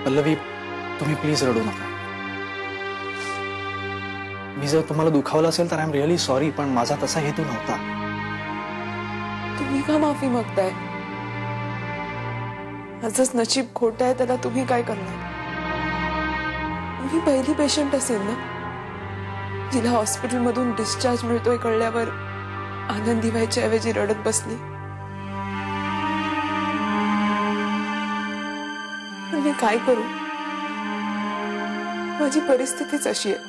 पल्लवी, तुम्ही प्लीज रडू नका. मी जर तुम्हाला दुखावलं असेल तर आय एम रिअली सॉरी, पण माझा तसा हेतू नव्हता. तुम्ही का माफी मागताय? माझंच नशीब खोटं आहे, त्याला तुम्ही काय करणार? मी पहिली पेशंट असेल ना जिला हॉस्पिटलमधून डिस्चार्ज मिळतोय कळल्यावर आनंदी व्हायच्या ऐवजी रडत बसली. पण मी काय करू, माझी परिस्थितीच अशी आहे.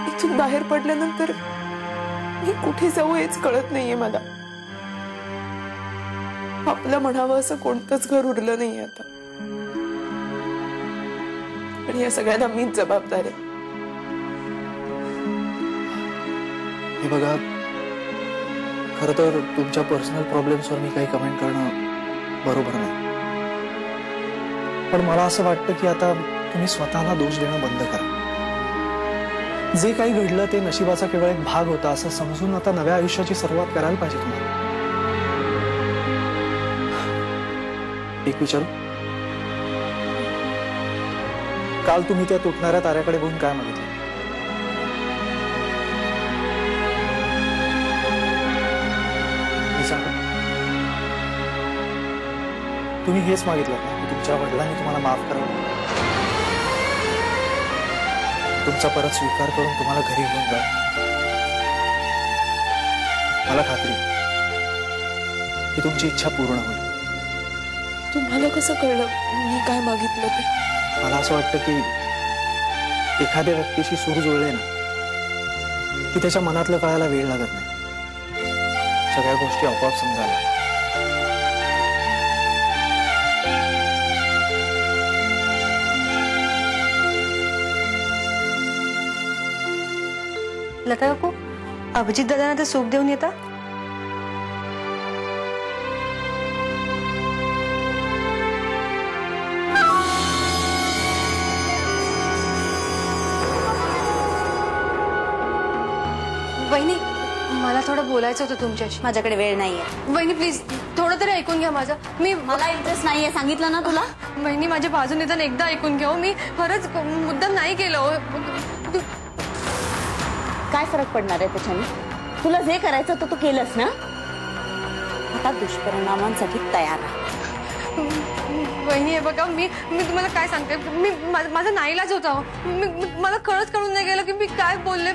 इथून बाहेर पडल्यानंतर मी कुठे जाऊ हेच कळत नाहीये मला. आपलं म्हणावं असं कोणतंच घर उरलं नाहीये आता. पण या सगळ्यांना मीच जबाबदार आहे. हे बघा, खरं तर तुमच्या पर्सनल प्रॉब्लेम्सवर मी काही कमेंट करणं बरोबर नाही, पण मला असं वाटतं की आता तुम्ही स्वतःला दोष देणं बंद करा. जे काही घडलं ते नशिबाचा केवळ एक भाग होता असं समजून आता नव्या आयुष्याची सुरुवात करायला पाहिजे तुम्हाला. एक विचारू, काल तुम्ही त्या तुटणाऱ्या ताऱ्याकडे बघून काय मागितलं? तुम्ही हेच मागितलं का की तुमच्या वडिलांनी तुम्हाला माफ करावं, तुमचा परत स्वीकार करून तुम्हाला घरी घेऊन जा? मला खात्री की तुमची इच्छा पूर्ण होईल. तुम्हाला कसं कळलं मी काय मागितलं ते? मला असं वाटतं की एखाद्या व्यक्तीशी सूर जुळले ना की त्याच्या मनातलं कळायला वेळ लागत नाही, सगळ्या गोष्टी आपोआप समजायला. लता काकू, अभिजित दादांना ते सूप देऊन येता. वहिनी, मला थोडं बोलायचं होतं तुमच्याशी. माझ्याकडे वेळ नाहीये. वहिनी प्लीज थोडं तरी ऐकून घ्या माझं. मला इंटरेस्ट नाहीये, सांगितलं ना तुला. वहिनी, माझ्या बाजूने तर एकदा ऐकून घ्या. मी खरंच मुद्दाम नाही केलं. काय फरक पडणार आहे त्याच्याने? तुला जे करायचं होतं तू केलंस ना. आता दुष्परिणामांसाठी तयार राहा. वहिनी हे बघा, मी तुम्हाला काय सांगते, माझा नाईलाज होता. मला खरंच कळून नाही गेलं की मी काय बोलले.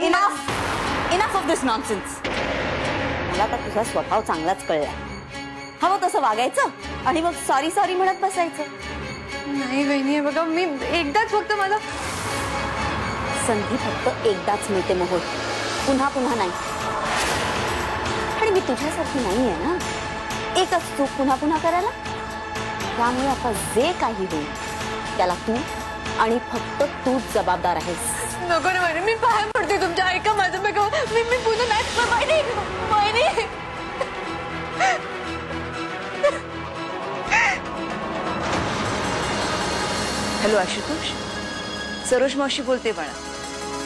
Enough of this nonsense. मला तर तुझा स्वभाव चांगलाच कळलाय. हवं तसं वागायचं आणि मग सॉरी सॉरी म्हणत बसायचं. नाही वहिनी हे बघा, मी एकदाच फक्त मला संधी फक्त एकदाच मिळते मोहोळ, पुन्हा पुन्हा नाही. आणि मी तुझ्यासारखी नाहीये ना एकच चूक पुन्हा पुन्हा करायला. त्यामुळे आता जे काही होईल त्याला तू आणि फक्त तूच जबाबदार आहेस. नको ना वहिनी, मी पाया पडते तुमच्या. ऐका माझं बघा, मी पुन्हा नाही. वहिनी, वहिनी. हॅलो आशुतोष, सरोज मावशी बोलते बाळा.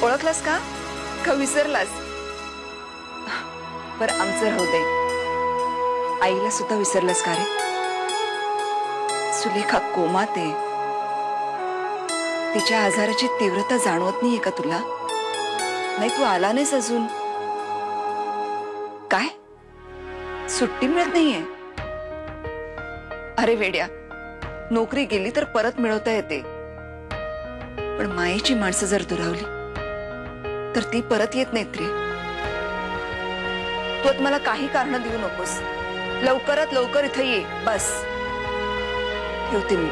ओळखलास का विसरलास? बरं आमचं राहू दे. आईला सुद्धा विसरलास का रे? सुलेखा कोमात आहे. तिच्या आजाराची तीव्रता जाणवत नाहीये का तुला? नाही तू आला नाहीस अजून. काय सुट्टी मिळत नाहीये? अरे वेड्या, नोकरी गेली तर परत मिळवता येते, पण मायेची माणसं जर दुरावली तर ती परत येत नाहीत रे. तू आता मला काही कारण देऊ नकोस. लवकरात लवकर इथे ये बस. ठेवते मी.